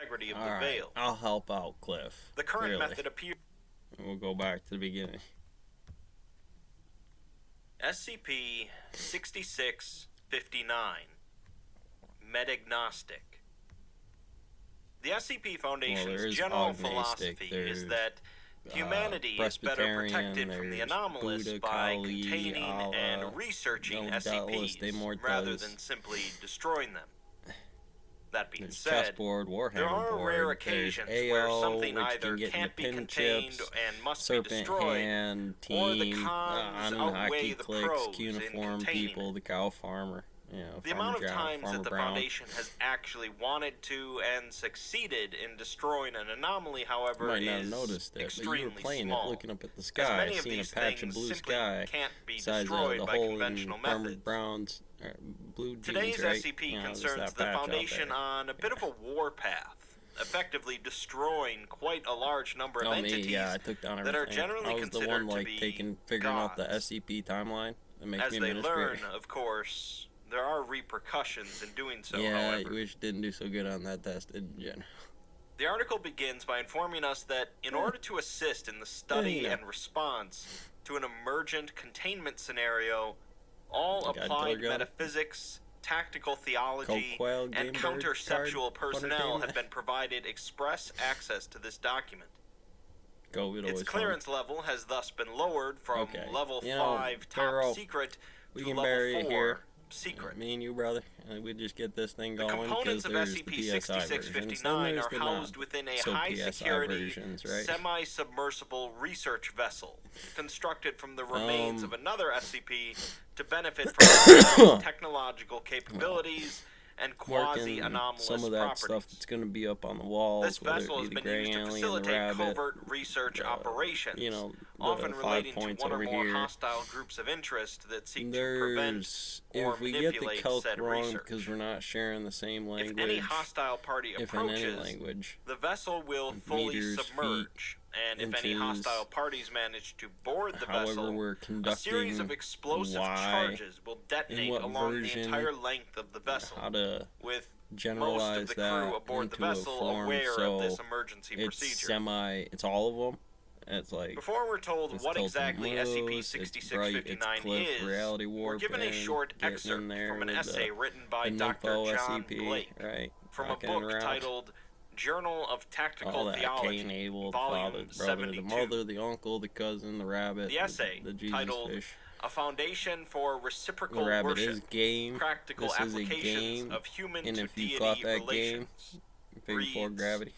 integrity of the Alright, veil. I'll help out, Cliff. The current Really. method appears. We'll go back to the beginning. SCP-6659, Metagnostic. The SCP Foundation's general philosophy is that humanity is better protected from the anomalous Buddha, by Kali, containing Allah, and researching SCPs rather than simply destroying them. That being There's said, chessboard, Warhammer there are board, rare occasions there's where AO, something which either can get can't be pin contained chips, and must be Serpent destroyed, Hand, or the Team, cons outweigh Anunnaki the Clicks, pros in Cuneiform containing People, it. the Cow Farmer, The Farmer amount of John, times Farmer that the Brown. Foundation has actually wanted to and succeeded in destroying an anomaly, You however, might not have is noticed it, but you extremely were playing small. it, looking up at the As sky, many of seeing a these patch of things blue simply sky, can't be besides destroyed the by hole conventional in Farmer methods. Brown's blue jeans, Today's right? SCP Just concerns that the patch out Foundation there. on a bit of a warpath, effectively destroying quite a large number of entities I took down that are everything. generally I was the considered one, to be figuring out the gods. SCP timeline and makes As me they administrator. learn, of course, there are repercussions in doing so, Yeah, however. you wish you didn't do so good on that test, didn't you? The article begins by informing us that in order to assist in the study and response to an emergent containment scenario, all Like applied Gun? metaphysics, tactical theology, Quail, and Game Bird counterceptual card, personnel entertainment? have been provided express access to this document. COVID Its always clearance level has thus been lowered from Okay. level You know, 5 Pharaoh, top secret we to can level bury it 4 here. secret. Me and you, brother, and we just get this thing The going because components of there's the PSI versions. Then SCP-6659 there's are the housed within a so PSI high-security, versions, right? semi-submersible research vessel constructed from the remains of another SCP to benefit from its technological capabilities and Working quasi-anomalous some of that properties. stuff that's going to be up on the walls. This vessel has whether it be the been gray used to alien, the facilitate rabbit, covert research operations, the often 5 relating to points one or over more here. hostile groups of interest that seek to prevent or if we get the manipulate calc said wrong research. because we're not sharing the same language, If any hostile party if in any approaches, language, the vessel will fully meters, submerge, and if any inches, hostile parties manage to board the however vessel, we're a conducting, series of explosive why, charges will detonate what along the version, entire length of the vessel, how to with generalize most of the that crew aboard into the vessel a form aware so of this emergency it's procedure. it's all of them. It's like Before we're told it's what Tilted exactly Moose, it's Bright, it's SCP-6659 Cliff, is, Reality we're given a Warping, short getting excerpt in there from an with essay written by the Dr. Nympho John SCP, Blake right? from a Rocking book around. titled Journal of Tactical All that Theology, Cain, Abel, the Volume father, the brother, 72. the mother, the uncle, the cousin, the rabbit, The essay, the Jesus titled fish. A Foundation for Reciprocal The rabbit Worship, is game. Practical This is a Applications game, of Human and to if you Deity caught that Relations. game, before reads, gravity.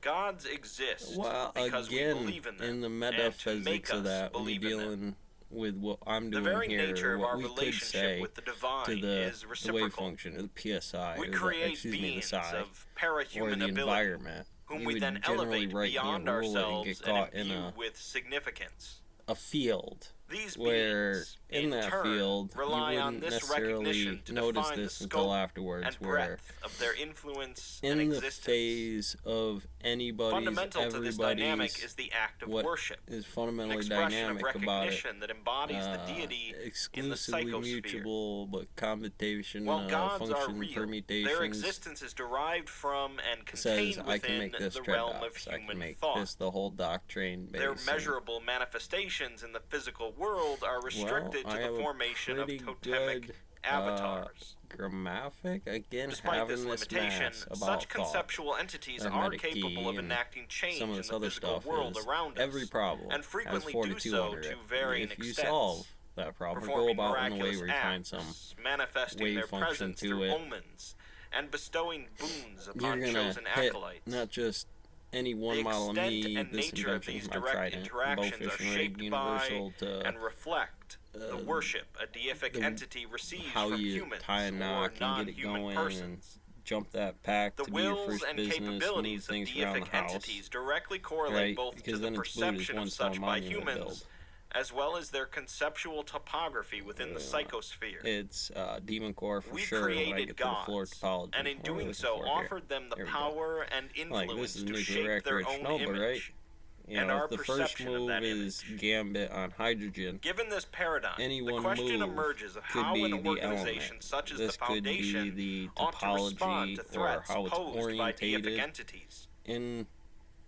Gods exist Well, because we again, believe in them, in the and to make metaphysics of us that, when you're believe in them. dealing with what I'm The doing very here, nature of what our we could relationship say with the divine to is the wave reciprocal. function, or the PSI, We or create the beings psi, of or parahuman the ability, environment. whom You we would then generally elevate write me a beyond ruler and ourselves get and caught in imbue with significance. a field These where beings, in that turn, field you rely on wouldn't this necessarily recognition to notice define this the until scope afterwards, and where breadth of their influence and in the existence. phase of anybody's, Fundamental to this dynamic everybody's, is the act of what worship, is an fundamentally expression dynamic of about it, recognition that embodies the deity in the exclusively psychosphere. mutable, but computation, While gods are function real, permutations, their existence is derived from and says contained I can within make this the realm of Dreadnoks, I can human make thought. this the whole doctrine Their base, and- measurable manifestations in the physical world are restricted I to have the a formation of pretty totemic good, avatars. Grammatic, again, Despite having this this limitation, mass about such thought. conceptual entities are Hermetic capable key of and enacting change some of in this the other physical stuff world is around us, every problem and frequently has do 42 so under to it. varying If you extents, solve that problem, go performing about in a way miraculous where you find acts, some manifesting wave their function presence to through it. omens, and bestowing boons You're upon gonna chosen hit acolytes. not just any one The model of extent me, and this nature of invention these from direct Trident, interactions Bowfish are and Rig, shaped Universal by to and reflect the worship a deific the- entity receives how from you humans tie a or knot and get it non-human going persons. and jump that pack The to be your wills first and business, move capabilities of things around the deific house, entities directly correlate right? both Because to the then it's Buddha's perception one of stone such by monument humans, build. as well as their conceptual topography within the psychosphere. It's Demon Core for We sure when I created get to the floor gods, topology. and in What are we doing looking so for here? offered them the There we go. power and Like, influence this is to nuclear shape their record own Chernobyl, image. right? You and know, our if the first perception of move that is image. Gambit on hydrogen, Given this paradigm, any the one question move emerges of could how be an the organization element. such as This the could be Foundation the ought to respond to topology or threats how it's posed by deific orientated entities. in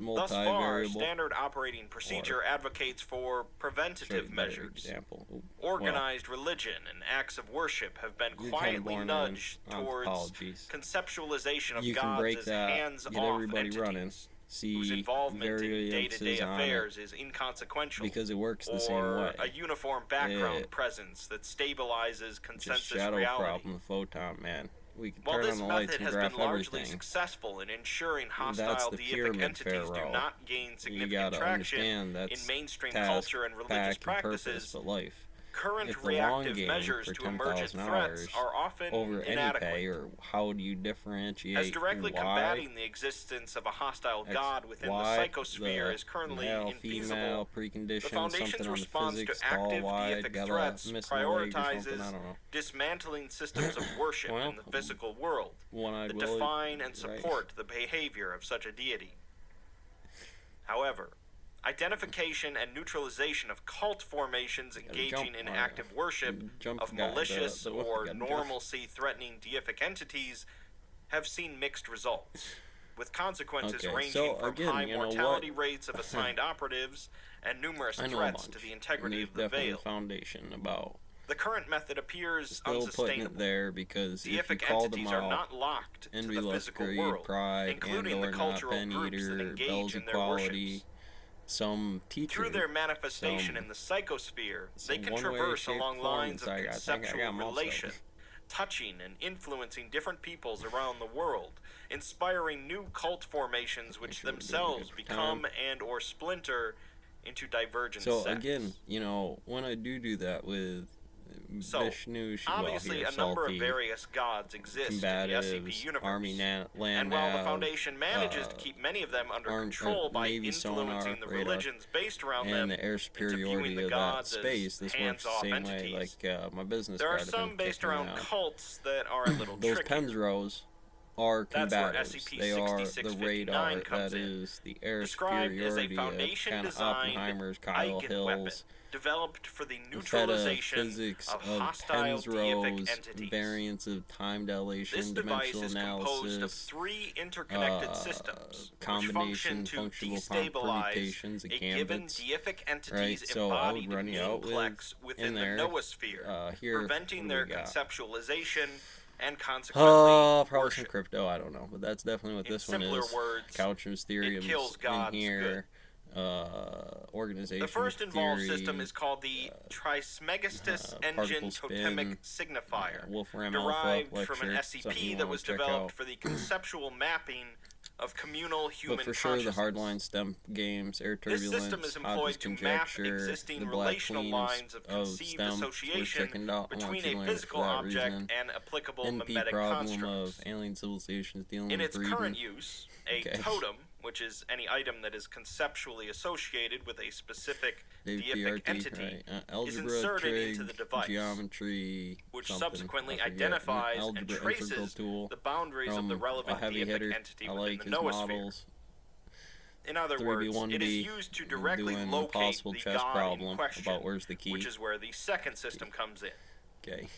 Thus far, multivariable. standard operating procedure advocates for preventative measures. Example. Organized religion and acts of worship have been You're quietly born nudged on towards topologies. conceptualization of You can gods break as that, hands-off get everybody entities running, whose see involvement in day-to-day variances on it, affairs is inconsequential, because it works the same or way. a uniform background It- presence that stabilizes Just consensus shadow reality. problem, the photon, man. We can While turn this on the lights method and has graph been largely everything. successful in ensuring That's hostile the deific pyramid entities do pharaoh. not gain You significant gotta traction understand that's in mainstream task, culture and religious pack, and purpose, practices, but life. current If the long reactive game measures for to emergent 10,000 threats hours are often over any inadequate. pay, or how do you differentiate As directly why combating the existence of a hostile X, god within Y, the psychosphere is currently male, infeasible. female, precondition, The Foundation's something on the response physics, to tall, active wide, deific got threats a missing leg or something, I prioritizes don't know. dismantling systems of worship Well, in the physical world One-eyed that Willie, define and right. support the behavior of such a deity. However, identification and neutralization of cult formations engaging in Mario. active worship Jump of guy, malicious the or gotta jump. normalcy-threatening deific entities have seen mixed results, with consequences Okay, ranging so from again, high you know mortality what? rates of assigned operatives and numerous I know threats a bunch. to the integrity and of there's the definitely veil. a foundation about The current method appears still putting unsustainable. it there, because if you Deific call them entities are out, not locked to envy, the lust, physical greed, world, pride, including and the or not cultural pen groups that eater, engage Bell's in their equality, worships. some teacher, Through their manifestation some- in the psychosphere, they some can one-way, traverse shape, along form, lines of I think I conceptual got most of relation, them. touching and influencing different peoples around the world, inspiring new cult formations which Sure, we're doing themselves good become time. and or splinter into divergent So sects. again, you know, when I do that with So, Vishnu, obviously, a number of various gods exist in the SCP combatives, universe. Army land And while the nav, Foundation manages to keep many of them under armed- control by Navy influencing sonar, the radar, religions based around and them, the air superiority the of that gods as space, this works the hands-off same entities. way. Like my business there are card, I've some been based kicking around around. cults that are a little Those tricky. Pens rows are That's where combatives. SCP They are the 6659 radar comes that in. is the air Described as a superiority of Foundation kind of designed Oppenheimer's, Kyle Eigen weapon, Hills, developed for the the neutralization physics of of hostile Pens deific rows, entities. variants of time dilation, This device dimensional is composed of analysis, 3 interconnected systems, which function combination, to functional destabilize permutations, a and given gambits. deific entity's Right, so I would embodied run you out with multiplex within in the there. noosphere, Here, preventing what do their we got? conceptualization and consequently Probably some worship. crypto, I don't know, but that's definitely what In this one simpler is. words, Couchman's theory it kills in God's here. Organization The first involved theory, system is called the Trismegistus Engine particle Totemic spin, Signifier, Wolfram derived Alpha from an lecture, something SCP you that wanna was check developed out. for the conceptual mapping of communal human But for sure, the consciousness. hardline STEM games, air This turbulence, system is Hodge's employed to map conjecture, existing the black relational queens lines of conceived STEM, association we're checking out. I want between you to a learn it physical for that object reason. and applicable NP mimetic problem constructs. of alien civilizations dealing In with its breeding. current use, a Okay. totem, which is any item that is conceptually associated with a specific Dave deific PRT, entity, right. Algebra, inserted trig, into the device, geometry, which something, subsequently I forget. identifies and Algebra integral traces tool the boundaries of the from relevant a heavy deific hitter. entity I within like the his noosphere. models. In other words, it is 3v1b, used to directly doing locate impossible the chess god problem in question, about where's the key. which is where the second system comes in. Okay.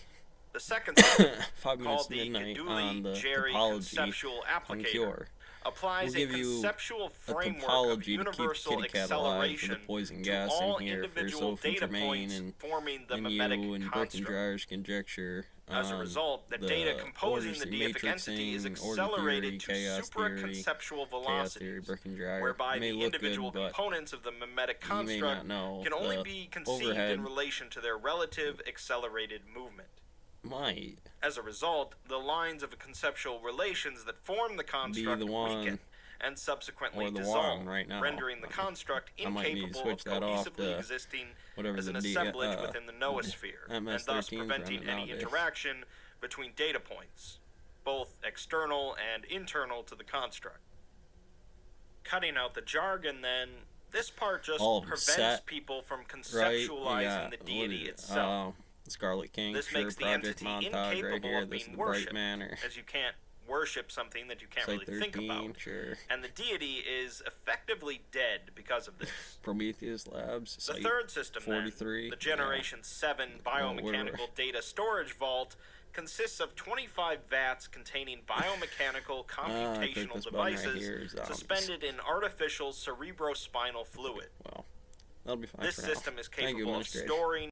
The second system, 5 minutes called the midnight on the Geduli-Jerry topology conceptual on applicator, Cure. applies We'll a give you conceptual A framework of topology to keep universal kitty cat alive for the acceleration poison to gas all in here for individual Sophie data Tremaine points and forming the you mimetic and construct. Breckenridge's conjecture. As a result, the data composing the deific entity is accelerated to supraconceptual chaos theory, velocities, Breckenridge whereby may the look individual good, but components of the mimetic you may not construct know can only the be conceived overhead in relation to their relative accelerated movement. might As a result, the lines of conceptual relations that form the construct the one weaken and subsequently or the dissolve, one right now. rendering the construct I might need to incapable of switch that off cohesively to existing whatever as an the assemblage within the noosphere, and MS-13's thus preventing running any nowadays. interaction between data points, both external and internal to the construct. Cutting out the jargon, then, this part just All of them prevents set, people from right? conceptualizing Yeah, the what deity is it? itself. Scarlet King, This sure, makes the Project entity Montauk right incapable here. of This is being the Bright worshipped, Manor. as you can't worship something that you can't Site really think 13, about. sure. And the deity is effectively dead because of this. Prometheus Labs. The Site third system, 43. then, the Generation 7 biomechanical data storage vault, consists of 25 vats containing biomechanical computational this button right devices here is zombies. suspended in artificial cerebrospinal fluid. Well, that'll be fine This for now. system is Thank you, capable of Administrator. storing